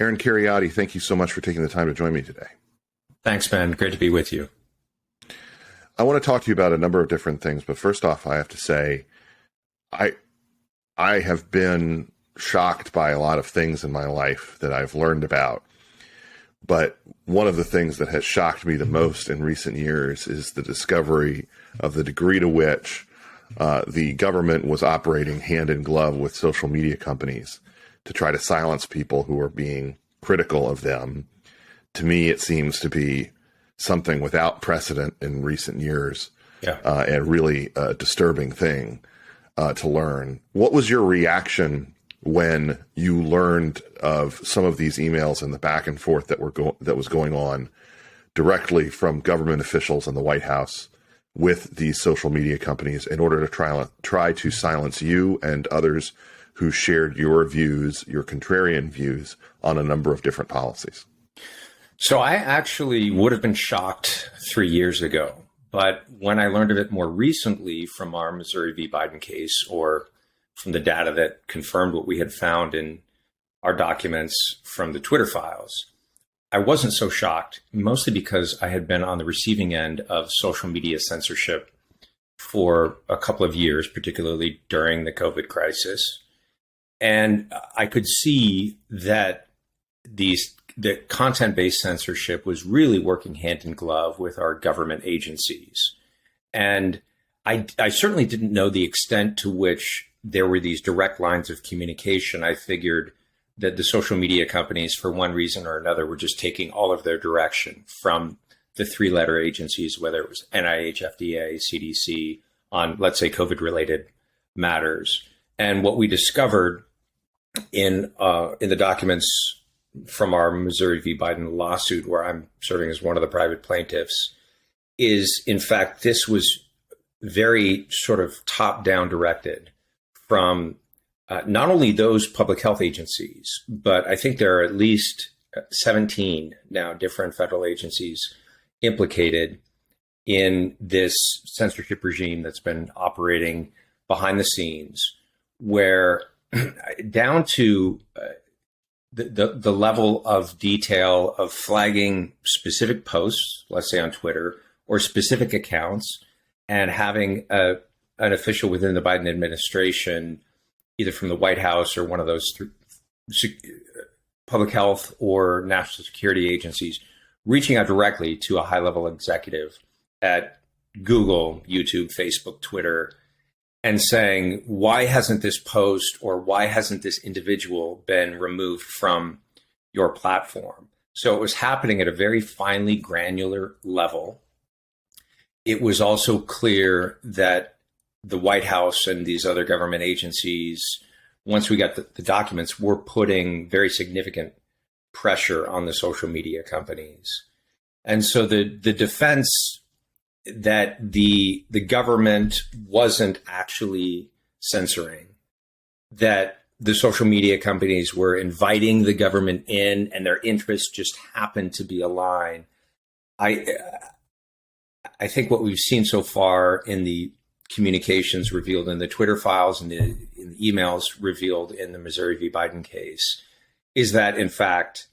Aaron Cariotti, thank you so much for taking the time to join me today. Thanks, Ben. Great to be with you. I want to talk to you about a number of different things, but first off, I have to say, I have been shocked by a lot of things in my life that I've learned about. But one of the things that has shocked me the most in recent years is the discovery of the degree to which the government was operating hand in glove with social media companies to try to silence people who are being critical of them. To me, it seems to be something without precedent in recent years, and really a disturbing thing to learn. What was your reaction when you learned of some of these emails and the back and forth that was going on directly from government officials in the White House with these social media companies in order to try to silence you and others who shared your views, your contrarian views on a number of different policies? So I actually would have been shocked 3 years ago. But when I learned of it more recently from our Missouri v. Biden case, or from the data that confirmed what we had found in our documents from the Twitter files, I wasn't so shocked, mostly because I had been on the receiving end of social media censorship for a couple of years, particularly during the COVID crisis. And I could see that the content-based censorship was really working hand in glove with our government agencies. And I certainly didn't know the extent to which there were these direct lines of communication. I figured that the social media companies, for one reason or another, were just taking all of their direction from the three-letter agencies, whether it was NIH, FDA, CDC, on, let's say, COVID-related matters. And what we discovered in the documents from our Missouri v. Biden lawsuit, where I'm serving as one of the private plaintiffs, is, in fact, this was very sort of top-down directed from not only those public health agencies, but I think there are at least 17 now different federal agencies implicated in this censorship regime that's been operating behind the scenes, where down to the level of detail of flagging specific posts, let's say on Twitter, or specific accounts, and having an official within the Biden administration, either from the White House or one of those public health or national security agencies, reaching out directly to a high-level executive at Google, YouTube, Facebook, Twitter, and saying, why hasn't this post or why hasn't this individual been removed from your platform? So it was happening at a very finely granular level. It was also clear that the White House and these other government agencies, once we got the documents, were putting very significant pressure on the social media companies. And so the defense that the government wasn't actually censoring, that the social media companies were inviting the government in and their interests just happened to be aligned. I think what we've seen so far in the communications revealed in the Twitter files and in the emails revealed in the Missouri v. Biden case is that, in fact,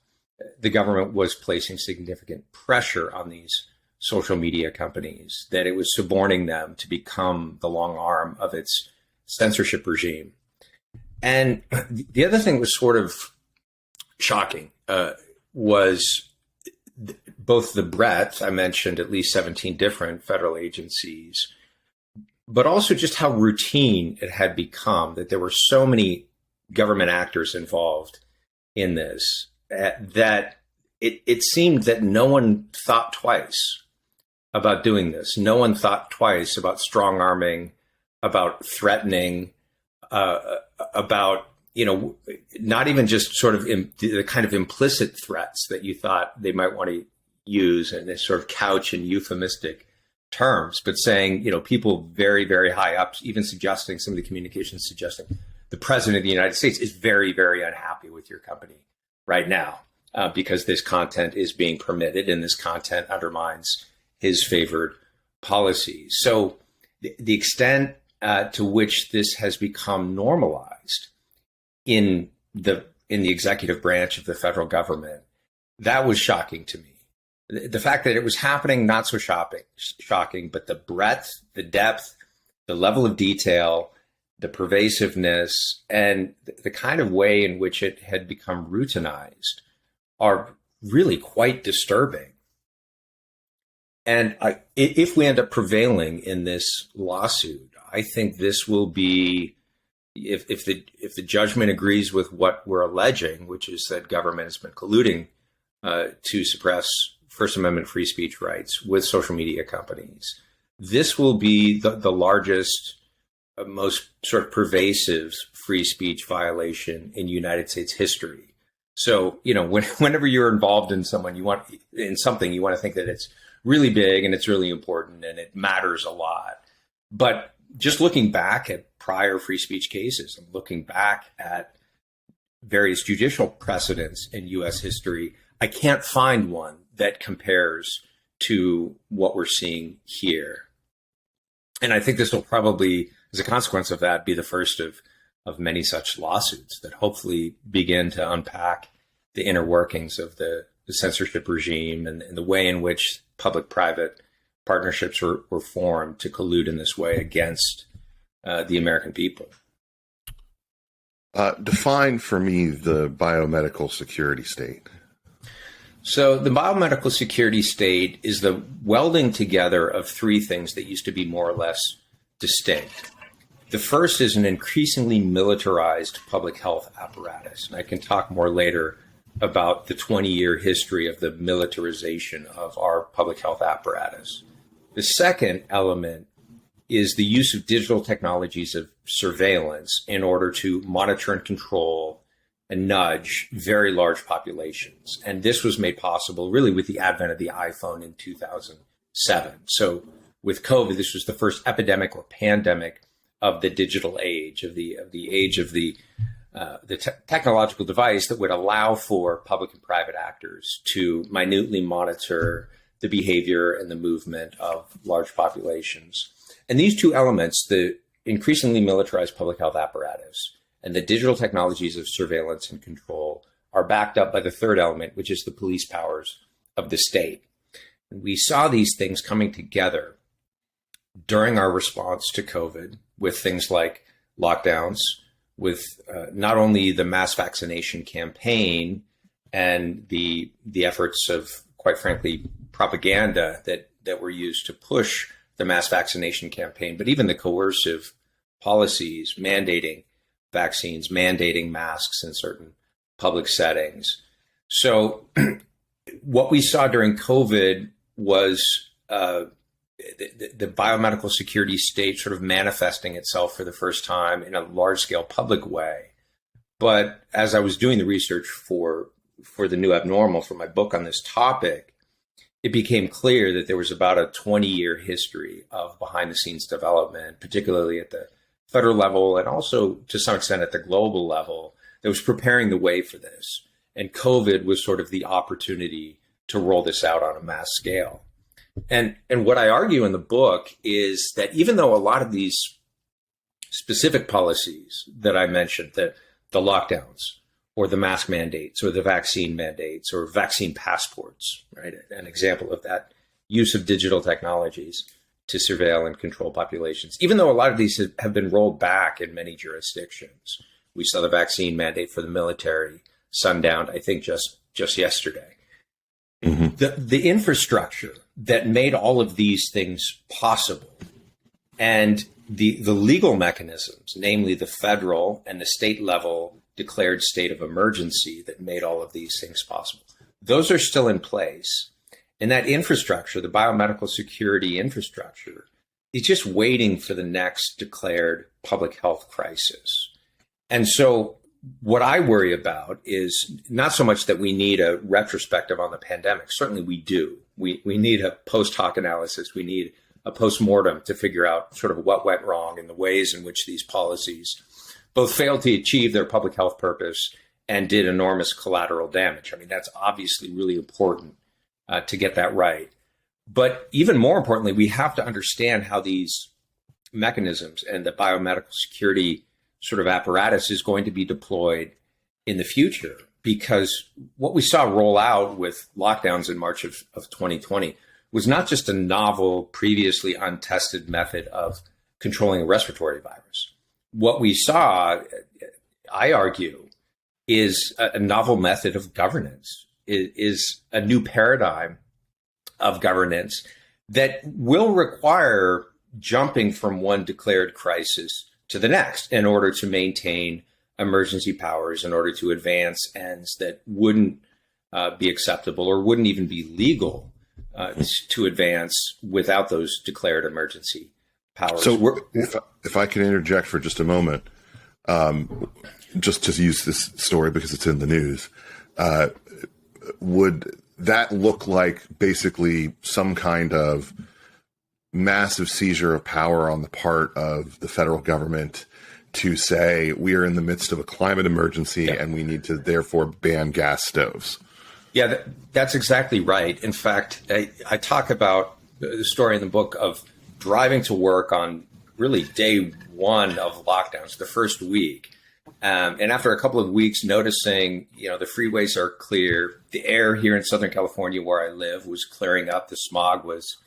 the government was placing significant pressure on these social media companies, that it was suborning them to become the long arm of its censorship regime. And the other thing that was sort of shocking was both the breadth. I mentioned at least 17 different federal agencies, but also just how routine it had become, that there were so many government actors involved in this, that it seemed that no one thought twice about doing this. No one thought twice about strong arming, about threatening, about, not even just sort of the kind of implicit threats that you thought they might want to use in this sort of couch and euphemistic terms, but saying, people very, very high up, even suggesting, some of the communications suggesting the president of the United States is very, very unhappy with your company right now because this content is being permitted and this content undermines his favored policies. So the extent to which this has become normalized in the in the executive branch of the federal government, that was shocking to me. The fact that it was happening, not so shocking, but the breadth, the depth, the level of detail, the pervasiveness, and the kind of way in which it had become routinized are really quite disturbing. And if we end up prevailing in this lawsuit, I think this will be, if the judgment agrees with what we're alleging, which is that government has been colluding to suppress First Amendment free speech rights with social media companies, this will be the largest, most sort of pervasive free speech violation in United States history. So, whenever you're involved in something, you want to think that it's really big and it's really important and it matters a lot. But just looking back at prior free speech cases and looking back at various judicial precedents in U.S. history, I can't find one that compares to what we're seeing here. And I think this will probably, as a consequence of that, be the first of many such lawsuits that hopefully begin to unpack the inner workings of the censorship regime and the way in which public-private partnerships were formed to collude in this way against the American people. Define for me the biomedical security state. So the biomedical security state is the welding together of three things that used to be more or less distinct. The first is an increasingly militarized public health apparatus. And I can talk more later about the 20-year history of the militarization of our public health apparatus. The second element is the use of digital technologies of surveillance in order to monitor and control and nudge very large populations. And this was made possible really with the advent of the iPhone in 2007. So with COVID, this was the first epidemic or pandemic of the digital age, of the age of the technological device that would allow for public and private actors to minutely monitor the behavior and the movement of large populations. And these two elements, the increasingly militarized public health apparatus and the digital technologies of surveillance and control, are backed up by the third element, which is the police powers of the state. And we saw these things coming together during our response to COVID with things like lockdowns, with not only the mass vaccination campaign and the efforts of, quite frankly, propaganda that were used to push the mass vaccination campaign, but even the coercive policies mandating vaccines, mandating masks in certain public settings. So what we saw during COVID was the biomedical security state sort of manifesting itself for the first time in a large-scale public way. But as I was doing the research for the new abnormal, for my book on this topic, it became clear that there was about a 20-year history of behind-the-scenes development, particularly at the federal level and also to some extent at the global level, that was preparing the way for this. And COVID was sort of the opportunity to roll this out on a mass scale. And what I argue in the book is that even though a lot of these specific policies that I mentioned, that the lockdowns or the mask mandates or the vaccine mandates or vaccine passports, right? An example of that use of digital technologies to surveil and control populations. Even though a lot of these have been rolled back in many jurisdictions. We saw the vaccine mandate for the military sundown, I think just yesterday. Mm-hmm. The infrastructure that made all of these things possible and the legal mechanisms, namely the federal and the state level declared state of emergency that made all of these things possible, those are still in place. And that infrastructure, the biomedical security infrastructure, is just waiting for the next declared public health crisis. And so what I worry about is not so much that we need a retrospective on the pandemic. Certainly we do. We need a post hoc analysis. We need a post-mortem to figure out sort of what went wrong and the ways in which these policies both failed to achieve their public health purpose and did enormous collateral damage. I mean, that's obviously really important to get that right. But even more importantly, we have to understand how these mechanisms and the biomedical security sort of apparatus is going to be deployed in the future, because what we saw roll out with lockdowns in March of 2020 was not just a novel, previously untested method of controlling a respiratory virus. What we saw, I argue, is a novel method of governance, is a new paradigm of governance that will require jumping from one declared crisis to the next in order to maintain emergency powers, in order to advance ends that wouldn't be acceptable or wouldn't even be legal to advance without those declared emergency powers. So if I can interject for just a moment, just to use this story because it's in the news, would that look like basically some kind of massive seizure of power on the part of the federal government to say we are in the midst of a climate emergency and we need to therefore ban gas stoves? Yeah, that's exactly right. In fact, I talk about the story in the book of driving to work on really day one of lockdowns, the first week. And after a couple of weeks noticing, the freeways are clear, the air here in Southern California where I live was clearing up, the smog was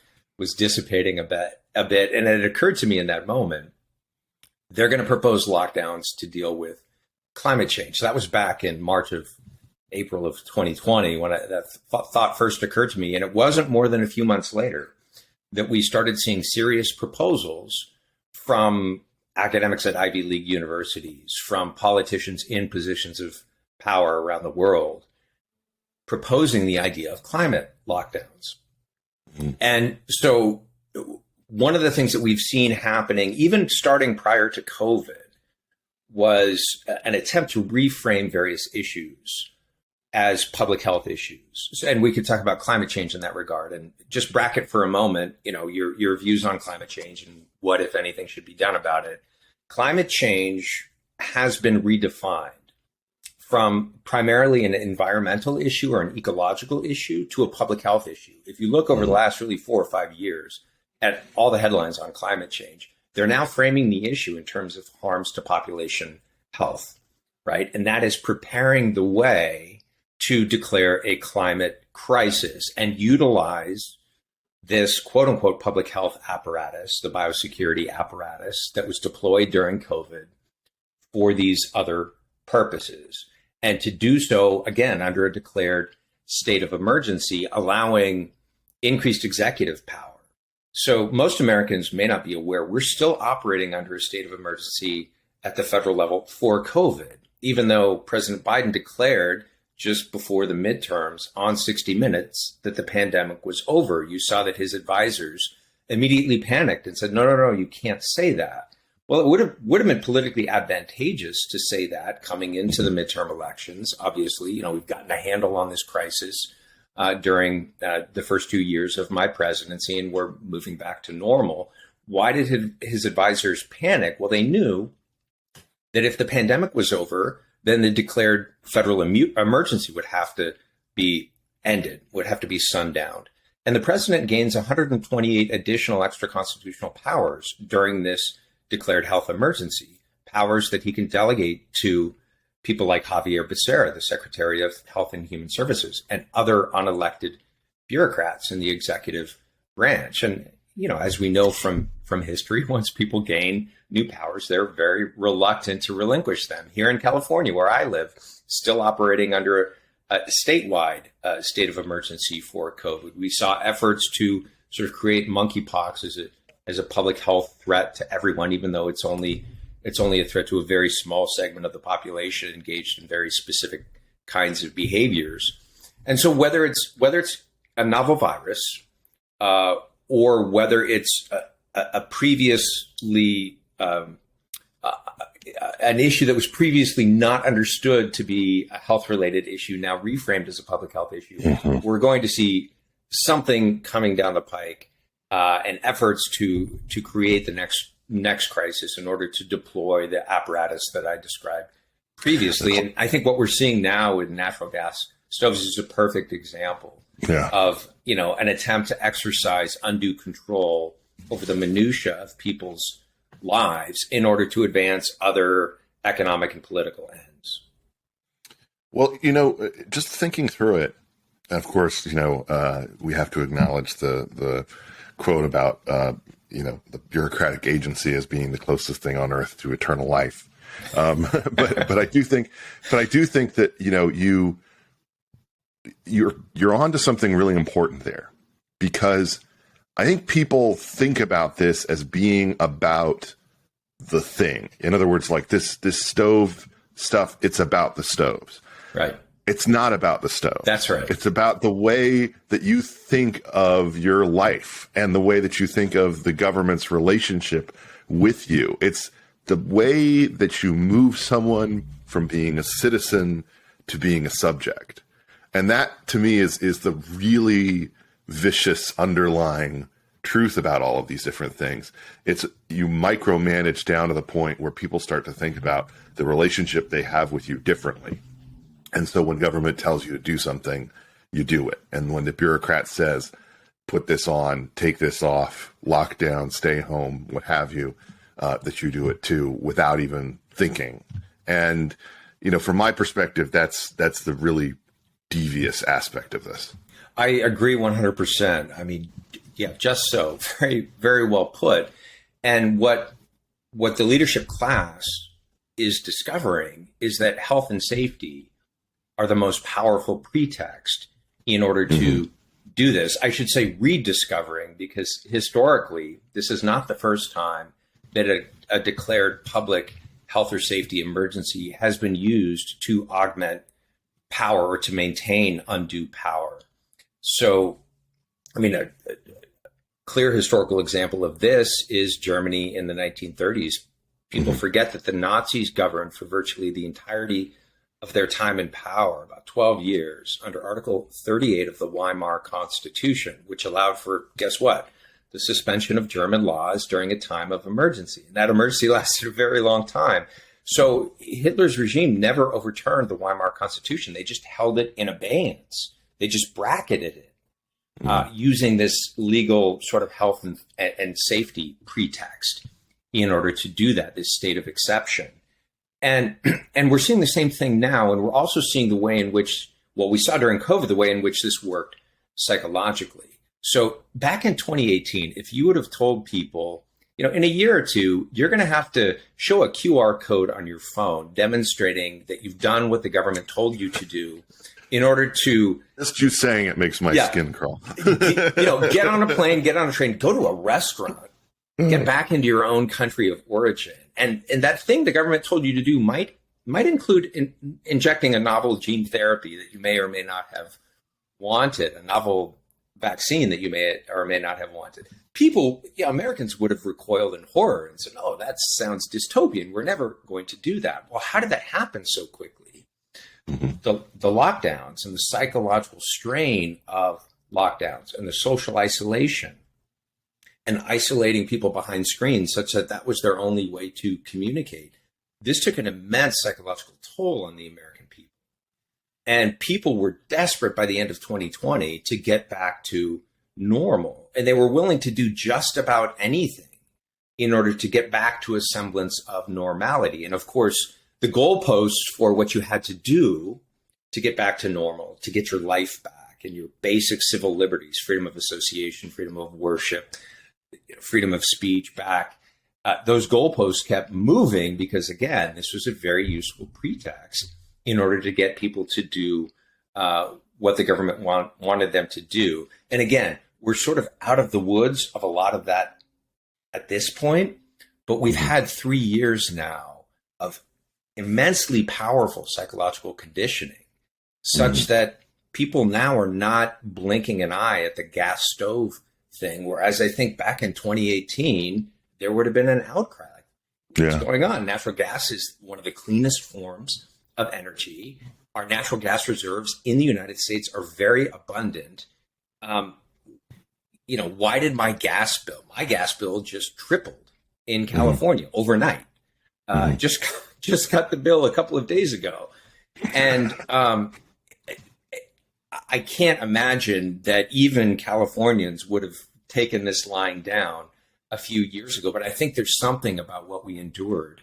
dissipating a bit. And it occurred to me in that moment, they're going to propose lockdowns to deal with climate change. So that was back in April of 2020 when that thought first occurred to me. And it wasn't more than a few months later that we started seeing serious proposals from academics at Ivy League universities, from politicians in positions of power around the world, proposing the idea of climate lockdowns. Mm-hmm. And so one of the things that we've seen happening, even starting prior to COVID, was an attempt to reframe various issues as public health issues. And we could talk about climate change in that regard. And just bracket for a moment, your views on climate change and what, if anything, should be done about it. Climate change has been redefined from primarily an environmental issue or an ecological issue to a public health issue. If you look over the last really 4 or 5 years at all the headlines on climate change, they're now framing the issue in terms of harms to population health, right? And that is preparing the way to declare a climate crisis and utilize this quote unquote public health apparatus, the biosecurity apparatus that was deployed during COVID for these other purposes. And to do so, again, under a declared state of emergency, allowing increased executive power. So most Americans may not be aware, we're still operating under a state of emergency at the federal level for COVID, even though President Biden declared just before the midterms on 60 Minutes that the pandemic was over. You saw that his advisors immediately panicked and said, no, you can't say that. Well, it would have been politically advantageous to say that coming into the midterm elections. Obviously, we've gotten a handle on this crisis during the first 2 years of my presidency, and we're moving back to normal. Why did his advisors panic? Well, they knew that if the pandemic was over, then the declared federal emergency would have to be ended, would have to be sundowned. And the president gains 128 additional extra constitutional powers during this declared health emergency, powers that he can delegate to people like Javier Becerra, the Secretary of Health and Human Services, and other unelected bureaucrats in the executive branch. And, as we know from history, once people gain new powers, they're very reluctant to relinquish them. Here in California, where I live, still operating under a statewide state of emergency for COVID. We saw efforts to sort of create monkeypox as a public health threat to everyone, even though it's only a threat to a very small segment of the population engaged in very specific kinds of behaviors. And so whether it's a novel virus or whether it's a previously an issue that was previously not understood to be a health-related issue, now reframed as a public health issue, we're going to see something coming down the pike and efforts to create the next crisis in order to deploy the apparatus that I described previously. And I think what we're seeing now with natural gas stoves is a perfect example of, an attempt to exercise undue control over the minutia of people's lives in order to advance other economic and political ends. Well, just thinking through it, of course, we have to acknowledge the quote about, the bureaucratic agency as being the closest thing on earth to eternal life. But I do think that, you're onto something really important there, because I think people think about this as being about the thing. In other words, like this stove stuff, it's about the stoves. Right. It's not about the stove. That's right. It's about the way that you think of your life and the way that you think of the government's relationship with you. It's the way that you move someone from being a citizen to being a subject. And that, to me, is the really vicious underlying truth about all of these different things. It's you micromanage down to the point where people start to think about the relationship they have with you differently. And so when government tells you to do something, you do it. And when the bureaucrat says, put this on, take this off, lock down, stay home, what have you, that you do it too without even thinking. And, from my perspective, that's the really devious aspect of this. I agree 100%. I mean, yeah, just so. Very, very well put. And what the leadership class is discovering is that health and safety are the most powerful pretext in order to do this. I should say rediscovering, because historically, this is not the first time that a declared public health or safety emergency has been used to augment power or to maintain undue power. So, I mean, a clear historical example of this is Germany in the 1930s. People forget that the Nazis governed for virtually the entirety of their time in power, about 12 years, under Article 38 of the Weimar Constitution, which allowed for, guess what? The suspension of German laws during a time of emergency. And that emergency lasted a very long time. So Hitler's regime never overturned the Weimar Constitution. They just held it in abeyance. They just bracketed it using this legal sort of health and safety pretext in order to do that, this state of exception. And we're seeing the same thing now. And we're also seeing the way in which, we saw during COVID, the way in which this worked psychologically. So back in 2018, if you would have told people, in a year or two, you're going to have to show a QR code on your phone demonstrating that you've done what the government told you to do in order to... Just you saying it makes my skin crawl. Get on a plane, get on a train, go to a restaurant, get back into your own country of origin. And that thing the government told you to do might include injecting a novel gene therapy that you may or may not have wanted, a novel vaccine that you may or may not have wanted. People, Americans would have recoiled in horror and said, "Oh, that sounds dystopian. We're never going to do that." Well, how did that happen so quickly? The lockdowns and the psychological strain of lockdowns and the social isolation and isolating people behind screens such that was their only way to communicate. This took an immense psychological toll on the American people. And people were desperate by the end of 2020 to get back to normal. And they were willing to do just about anything in order to get back to a semblance of normality. And of course, the goalposts for what you had to do to get back to normal, to get your life back and your basic civil liberties, freedom of association, freedom of worship, freedom of speech back, those goalposts kept moving because, again, this was a very useful pretext in order to get people to do what the government wanted them to do. And again, we're sort of out of the woods of a lot of that at this point, but we've had 3 years now of immensely powerful psychological conditioning such that people now are not blinking an eye at the gas stove thing, whereas I think back in 2018, there would have been an outcry. What's going on? Natural gas is one of the cleanest forms of energy. Our natural gas reserves in the United States are very abundant. Why did my gas bill just tripled in California overnight? Just got the bill a couple of days ago. And I can't imagine that even Californians would have taken this line down a few years ago. But I think there's something about what we endured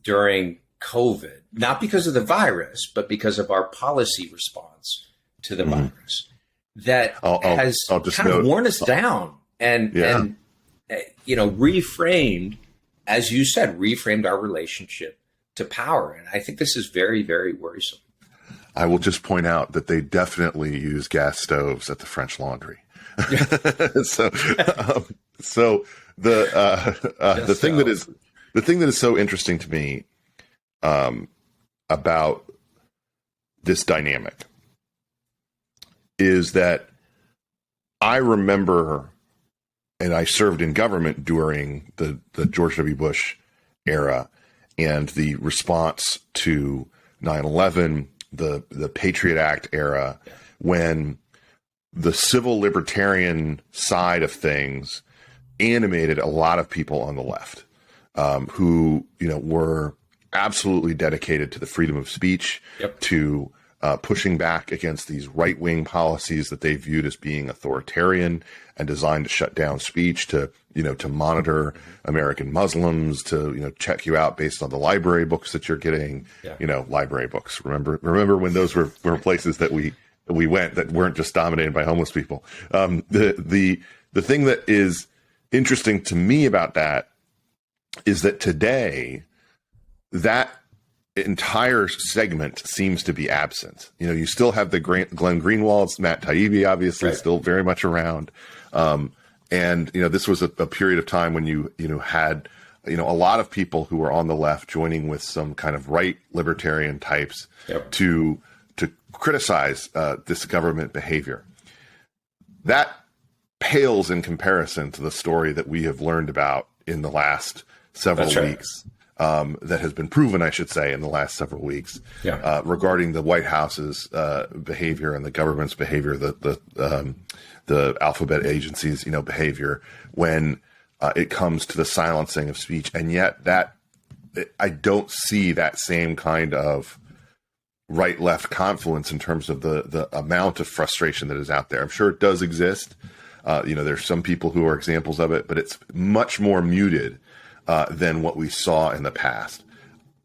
during COVID, not because of the virus, but because of our policy response to the virus, that has kind of worn us down and reframed, as you said, reframed our relationship to power. And I think this is very, very worrisome. I will just point out that they definitely use gas stoves at the French Laundry. So the thing that is so interesting to me about this dynamic is that I remember, and I served in government during the George W. Bush era and the response to 9/11, the Patriot Act era, when the civil libertarian side of things animated a lot of people on the left, who were absolutely dedicated to the freedom of speech, to pushing back against these right-wing policies that they viewed as being authoritarian and designed to shut down speech, to monitor American Muslims, to check you out based on the library books that you're getting. Library books. Remember when those were places that we went that weren't just dominated by homeless people. The thing that is interesting to me about that is that today that entire segment seems to be absent. You still have the Glenn Greenwalds, Matt Taibbi, obviously still very much around. And this was a period of time when you had a lot of people who were on the left joining with some kind of right libertarian types to criticize this government behavior. That pales in comparison to the story that we have learned about in the last several weeks. That has been proven, I should say, in the last several weeks, regarding the White House's behavior and the government's behavior, the alphabet agencies' behavior when it comes to the silencing of speech. And yet, that I don't see that same kind of right-left confluence in terms of the amount of frustration that is out there. I'm sure it does exist. There's some people who are examples of it, but it's much more muted than what we saw in the past.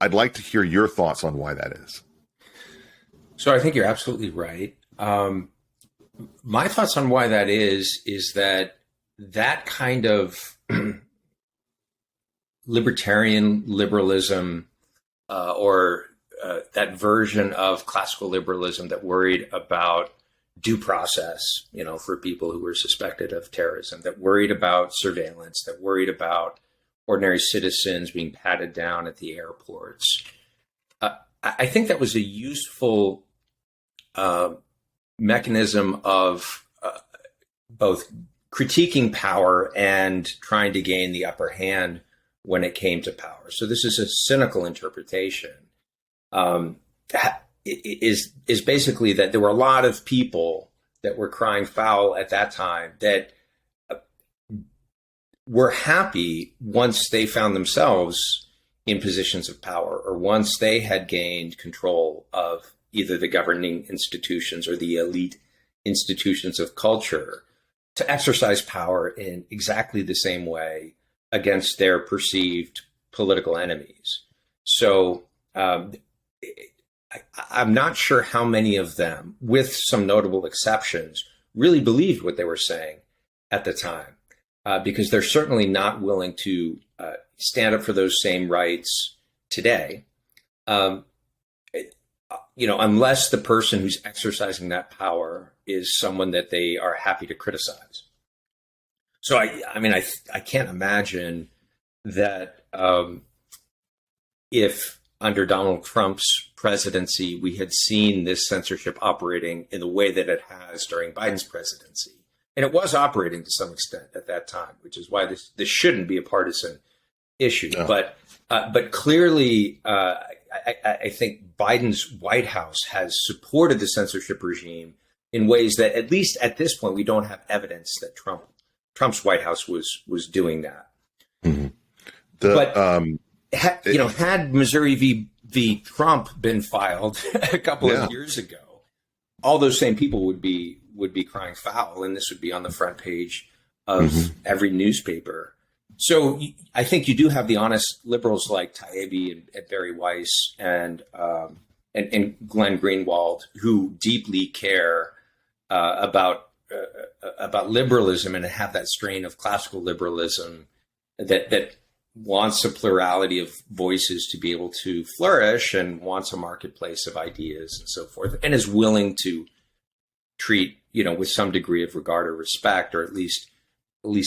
I'd like to hear your thoughts on why that is. So I think you're absolutely right. My thoughts on why that is that kind of libertarian liberalism or that version of classical liberalism that worried about due process, for people who were suspected of terrorism, that worried about surveillance, that worried about ordinary citizens being patted down at the airports. I think that was a useful mechanism of both critiquing power and trying to gain the upper hand when it came to power. So this is a cynical interpretation. Is basically that there were a lot of people that were crying foul at that time that were happy once they found themselves in positions of power, or once they had gained control of either the governing institutions or the elite institutions of culture, to exercise power in exactly the same way against their perceived political enemies. So I'm not sure how many of them, with some notable exceptions, really believed what they were saying at the time. Because they're certainly not willing to stand up for those same rights today, unless the person who's exercising that power is someone that they are happy to criticize. So, I can't imagine that if under Donald Trump's presidency, we had seen this censorship operating in the way that it has during Biden's presidency. And it was operating to some extent at that time, which is why this shouldn't be a partisan issue. No. But clearly, I think Biden's White House has supported the censorship regime in ways that, at least at this point, we don't have evidence that Trump's White House was doing that. Mm-hmm. Had Missouri v. Trump been filed a couple of years ago, all those same people would be crying foul, and this would be on the front page of every newspaper So I think you do have the honest liberals like Taibbi and Barry Weiss and Glenn Greenwald who deeply care about liberalism and have that strain of classical liberalism that wants a plurality of voices to be able to flourish and wants a marketplace of ideas and so forth, and is willing to treat, with some degree of regard or respect, or at least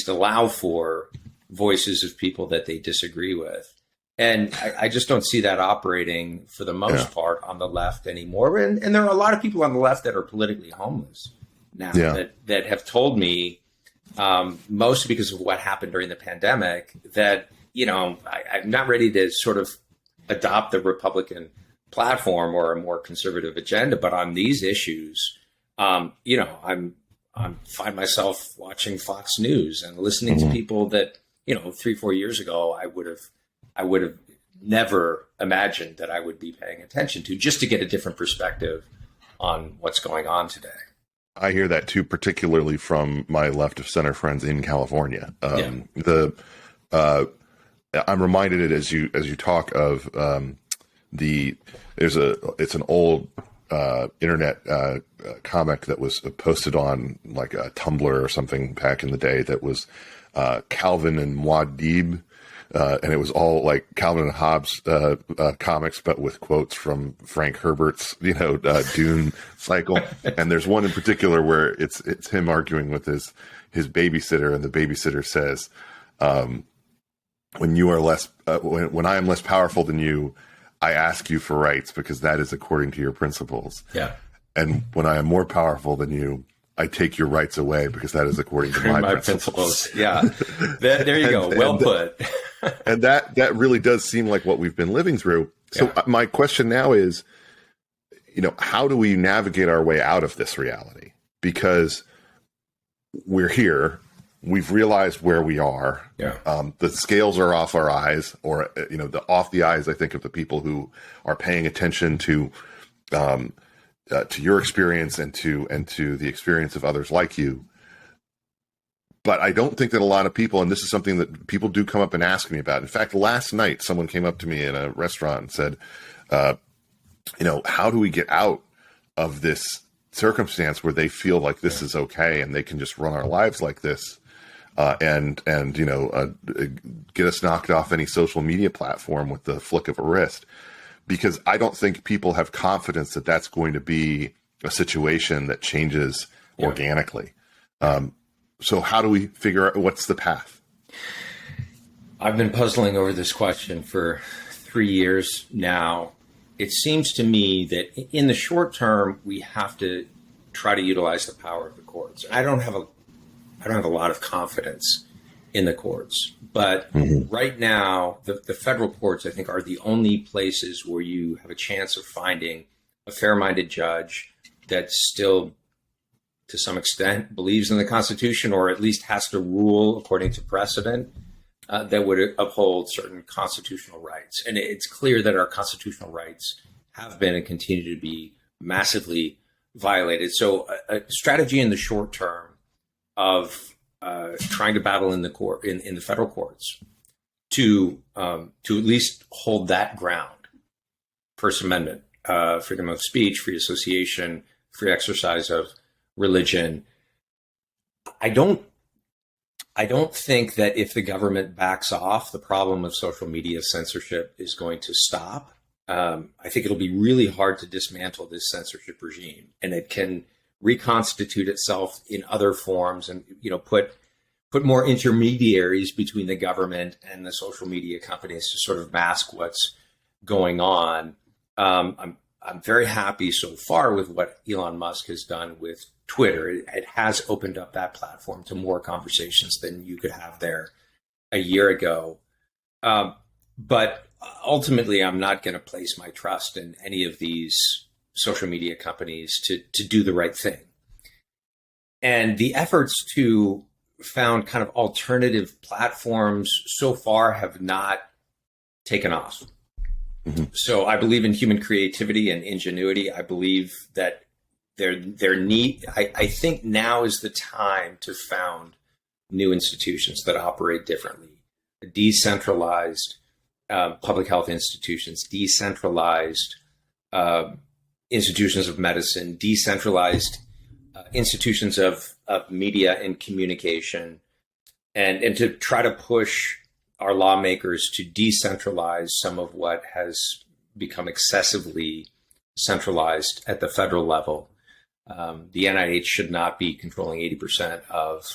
allow for voices of people that they disagree with. And I just don't see that operating for the most part on the left anymore. And there are a lot of people on the left that are politically homeless now that have told me, mostly because of what happened during the pandemic, that, I'm not ready to sort of adopt the Republican platform or a more conservative agenda, but on these issues, I find myself watching Fox News and listening to people that, 3-4 years ago, I would have never imagined that I would be paying attention to, just to get a different perspective on what's going on today. I hear that too, particularly from my left of center friends in California. I'm reminded as you talk of it's an old internet comic that was posted on like a Tumblr or something back in the day that was Calvin and Muad'Dib, and it was all like Calvin and Hobbes comics, but with quotes from Frank Herbert's Dune cycle. And there's one in particular where it's him arguing with his babysitter, and the babysitter says, when you are less when I am less powerful than you, I ask you for rights because that is according to your principles. Yeah. And when I am more powerful than you, I take your rights away because that is according to my principles. Yeah. There you go. Well put. And that really does seem like what we've been living through. So my question now is, how do we navigate our way out of this reality? Because we're here. We've realized where we are. Yeah. The scales are off our eyes, or off the eyes, I think, of the people who are paying attention to your experience and to the experience of others like you. But I don't think that a lot of people, and this is something that people do come up and ask me about. In fact, last night, someone came up to me in a restaurant and said, how do we get out of this circumstance where they feel like this is okay and they can just run our lives like this? And get us knocked off any social media platform with the flick of a wrist, because I don't think people have confidence that that's going to be a situation that changes organically. So how do we figure out what's the path? I've been puzzling over this question for 3 years now. It seems to me that in the short term, we have to try to utilize the power of the courts. I don't have a lot of confidence in the courts, but right now, the federal courts, I think, are the only places where you have a chance of finding a fair-minded judge that still, to some extent, believes in the Constitution, or at least has to rule according to precedent that would uphold certain constitutional rights. And it's clear that our constitutional rights have been and continue to be massively violated. So a strategy in the short term of trying to battle in the court in the federal courts to at least hold that ground. First Amendment, freedom of speech, free association, free exercise of religion. I don't think that if the government backs off, the problem of social media censorship is going to stop. I think it'll be really hard to dismantle this censorship regime, and it can reconstitute itself in other forms, and put more intermediaries between the government and the social media companies to sort of mask what's going on. I'm very happy so far with what Elon Musk has done with Twitter. It has opened up that platform to more conversations than you could have there a year ago. But ultimately, I'm not going to place my trust in any of these social media companies to do the right thing. And the efforts to found kind of alternative platforms so far have not taken off. So I believe in human creativity and ingenuity. I believe that I think now is the time to found new institutions that operate differently. decentralized public health institutions, decentralized institutions of medicine, decentralized institutions of media and communication, and to try to push our lawmakers to decentralize some of what has become excessively centralized at the federal level. The NIH should not be controlling 80% of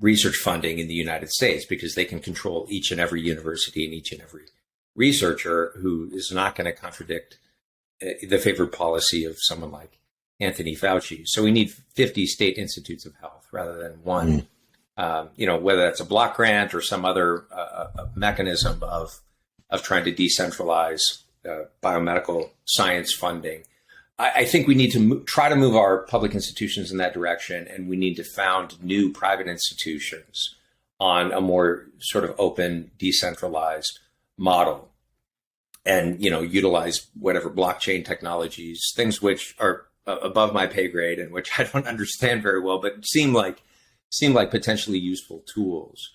research funding in the United States, because they can control each and every university and each and every researcher who is not going to contradict the favored policy of someone like Anthony Fauci. So we need 50 state institutes of health rather than one. Whether that's a block grant or some other mechanism of trying to decentralize biomedical science funding. I think we need to try to move our public institutions in that direction, and we need to found new private institutions on a more sort of open, decentralized model, and utilize whatever blockchain technologies, things which are above my pay grade and which I don't understand very well, but seem like potentially useful tools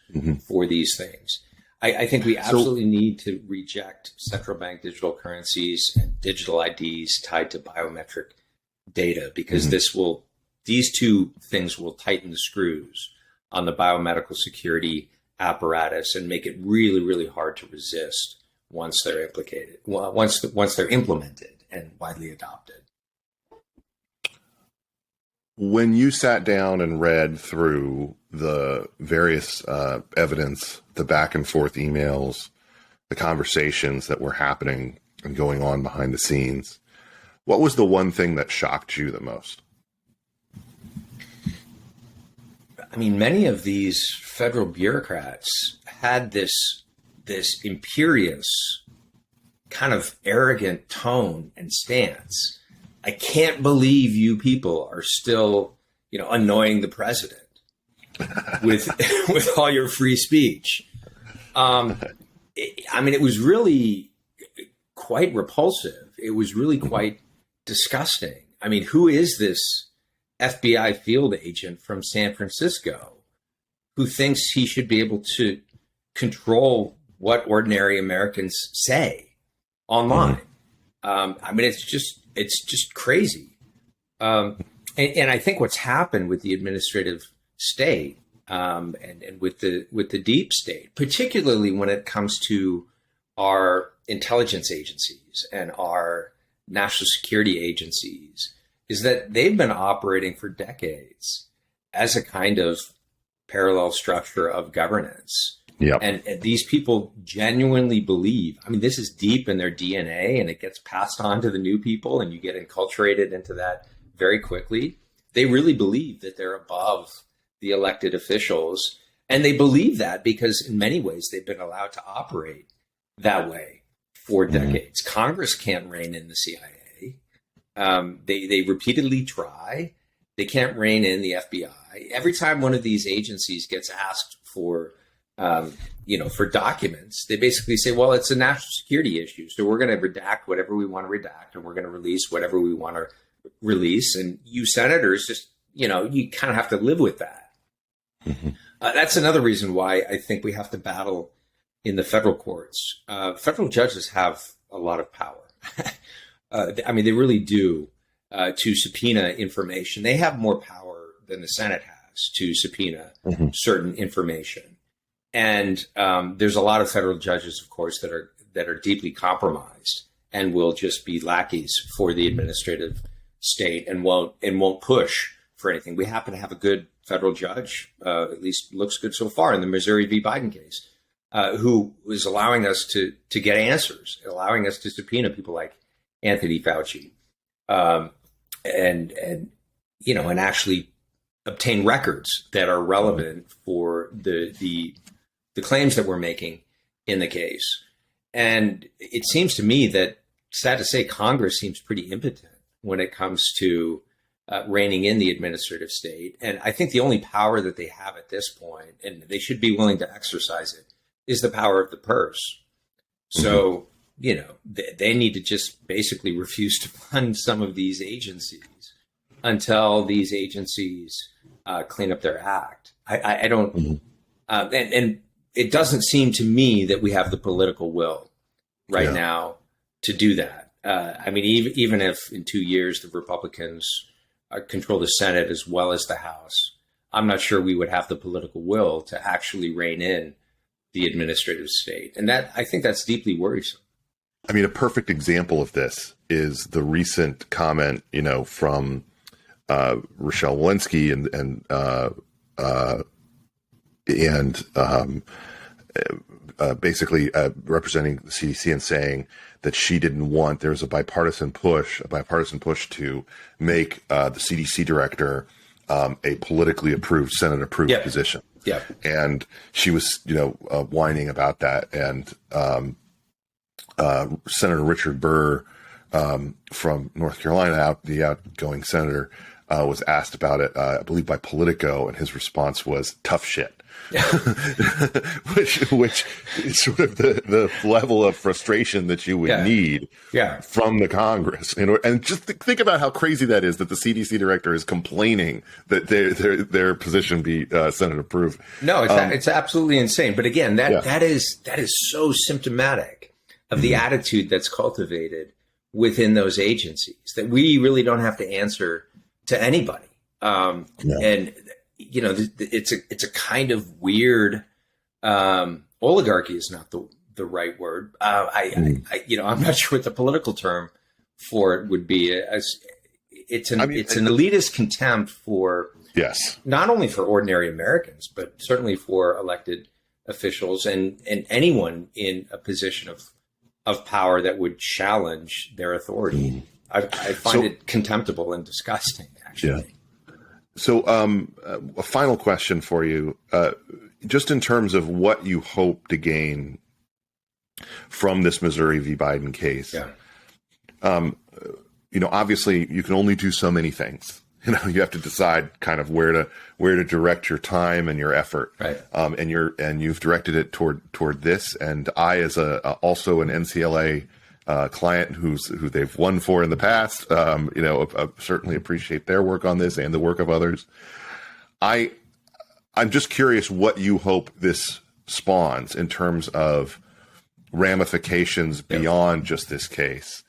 for these things. I think we absolutely need to reject central bank digital currencies and digital IDs tied to biometric data, because these two things will tighten the screws on the biomedical security apparatus and make it really, really hard to resist once they're once they're implemented and widely adopted. When you sat down and read through the various evidence, the back and forth emails, the conversations that were happening and going on behind the scenes, what was the one thing that shocked you the most? I mean, many of these federal bureaucrats had this imperious, kind of arrogant tone and stance. I can't believe you people are still, annoying the president with all your free speech. It was really quite repulsive. It was really quite disgusting. I mean, who is this FBI field agent from San Francisco who thinks he should be able to control what ordinary Americans say online? It's just crazy. And I think what's happened with the administrative state and with the deep state, particularly when it comes to our intelligence agencies and our national security agencies, is that they've been operating for decades as a kind of parallel structure of governance. Yep. And these people genuinely believe, this is deep in their DNA, and it gets passed on to the new people, and you get enculturated into that very quickly. They really believe that they're above the elected officials. And they believe that because in many ways they've been allowed to operate that way for decades. Congress can't rein in the CIA. They repeatedly try. They can't rein in the FBI. Every time one of these agencies gets asked for documents, they basically say, well, it's a national security issue, so we're going to redact whatever we want to redact, and we're going to release whatever we want to release. And you senators just, you kind of have to live with that. That's another reason why I think we have to battle in the federal courts. Federal judges have a lot of power. They really do, to subpoena information. They have more power than the Senate has to subpoena certain information. And there's a lot of federal judges, of course, that are deeply compromised and will just be lackeys for the administrative state and won't push for anything. We happen to have a good federal judge, at least looks good so far, in the Missouri v. Biden case, who is allowing us to get answers, allowing us to subpoena people like Anthony Fauci, and actually obtain records that are relevant for the claims that we're making in the case. And it seems to me that, sad to say, Congress seems pretty impotent when it comes to reining in the administrative state. And I think the only power that they have at this point, and they should be willing to exercise it, is the power of the purse. So, they need to just basically refuse to fund some of these agencies until these agencies clean up their act. I don't, and it doesn't seem to me that we have the political will right now to do that. I mean, even if in 2 years the Republicans control the Senate as well as the House, I'm not sure we would have the political will to actually rein in the administrative state. And I think that's deeply worrisome. I mean, a perfect example of this is the recent comment, from Rochelle Walensky basically representing the CDC and saying that she didn't want, there's a bipartisan push to make the CDC director a politically approved, Senate approved position. Yeah. And she was, whining about that. And Senator Richard Burr from North Carolina, the outgoing senator, was asked about it, I believe by Politico, and his response was tough shit. which is sort of the level of frustration that you would need from the Congress. And just think about how crazy that is, that the CDC director is complaining that their position be Senate approved. No, it's absolutely insane. But again, that is so symptomatic of the attitude that's cultivated within those agencies, that we really don't have to answer to anybody. And it's a kind of weird, oligarchy is not the right word. I'm not sure what the political term for it would be. It's an elitist contempt for, not only for ordinary Americans, but certainly for elected officials and anyone in a position of power that would challenge their authority. I find it contemptible and disgusting, actually. Yeah. So a final question for you, just in terms of what you hope to gain from this Missouri v. Biden case. Obviously you can only do so many things. You have to decide kind of where to direct your time and your effort. Right. And you've directed it toward this. And I, as also an NCLA client who they've won for in the past, certainly appreciate their work on this and the work of others. I'm just curious what you hope this spawns in terms of ramifications beyond just this case,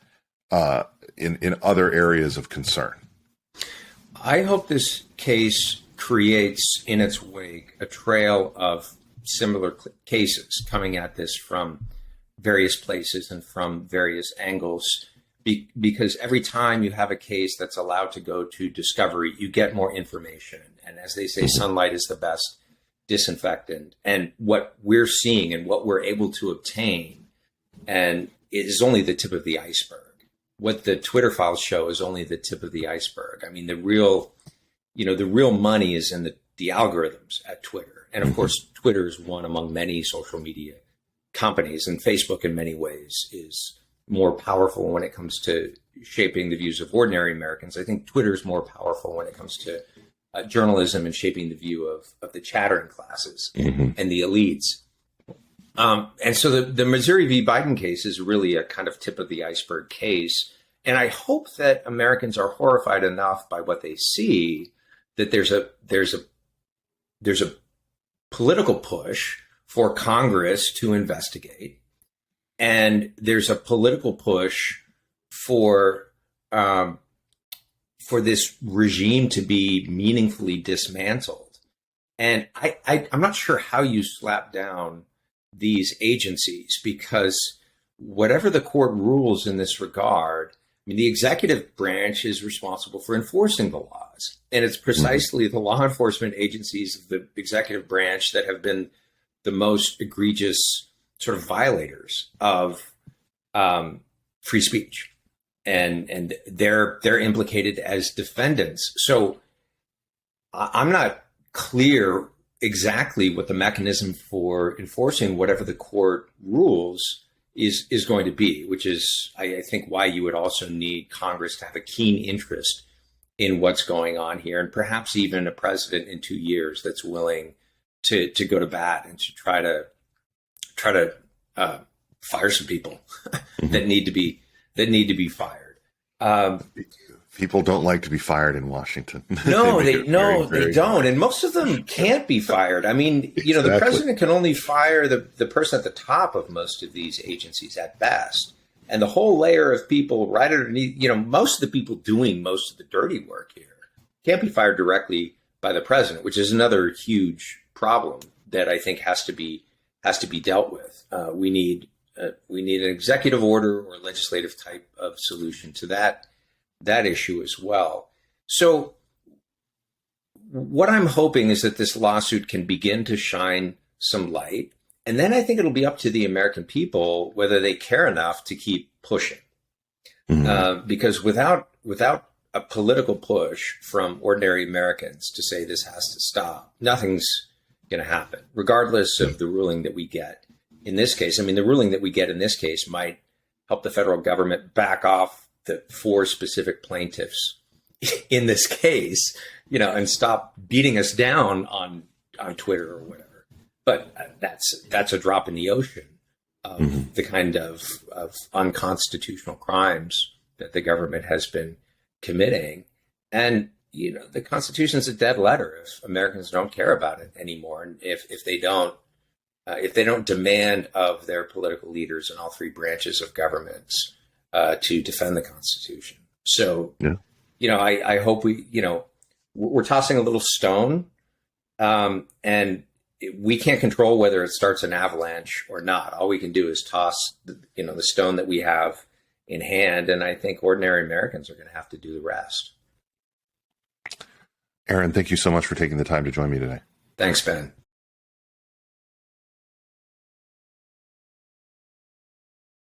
in other areas of concern. I hope this case creates in its wake a trail of similar cases coming at this from various places and from various angles, because every time you have a case that's allowed to go to discovery, you get more information. And as they say, sunlight is the best disinfectant. And what we're seeing and what we're able to obtain, and it is only the tip of the iceberg. What the Twitter files show is only the tip of the iceberg. I mean, the real money is in the algorithms at Twitter. And of course, Twitter is one among many social media companies, and Facebook in many ways is more powerful when it comes to shaping the views of ordinary Americans. I think Twitter is more powerful when it comes to journalism and shaping the view of the chattering classes and the elites. And so the Missouri v. Biden case is really a kind of tip of the iceberg case. And I hope that Americans are horrified enough by what they see that there's a political push for Congress to investigate, and there's a political push for this regime to be meaningfully dismantled. And I'm not sure how you slap down these agencies, because whatever the court rules in this regard, I mean, the executive branch is responsible for enforcing the laws, and it's precisely the law enforcement agencies of the executive branch that have been the most egregious sort of violators of free speech, and they're implicated as defendants. So I'm not clear exactly what the mechanism for enforcing whatever the court rules is going to be, which is, I think, why you would also need Congress to have a keen interest in what's going on here, and perhaps even a president in 2 years that's willing to go to bat and to try to fire some people that need to be fired. People don't like to be fired in Washington. No, they don't. And most of them can't be fired. I mean, you know, the president can only fire the person at the top of most of these agencies at best. And the whole layer of people right underneath, you know, most of the people doing most of the dirty work here can't be fired directly by the president, which is another huge problem that I think has to be dealt with. We need an executive order or legislative type of solution to that issue as well. So what I'm hoping is that this lawsuit can begin to shine some light. And then I think it'll be up to the American people whether they care enough to keep pushing. Because without a political push from ordinary Americans to say this has to stop, nothing's going to happen, regardless of the ruling that we get in this case. I mean, the ruling that we get in this case might help the federal government back off the 4 specific plaintiffs in this case, you know, and stop beating us down on Twitter or whatever. But that's a drop in the ocean of the kind of unconstitutional crimes that the government has been committing. And, you know, the Constitution's a dead letter if Americans don't care about it anymore. And if they don't demand of their political leaders in all 3 branches of governments to defend the Constitution. So, you know, I hope we're tossing a little stone, and we can't control whether it starts an avalanche or not. All we can do is toss, the stone that we have in hand. And I think ordinary Americans are going to have to do the rest. Aaron, thank you so much for taking the time to join me today. Thanks, Ben.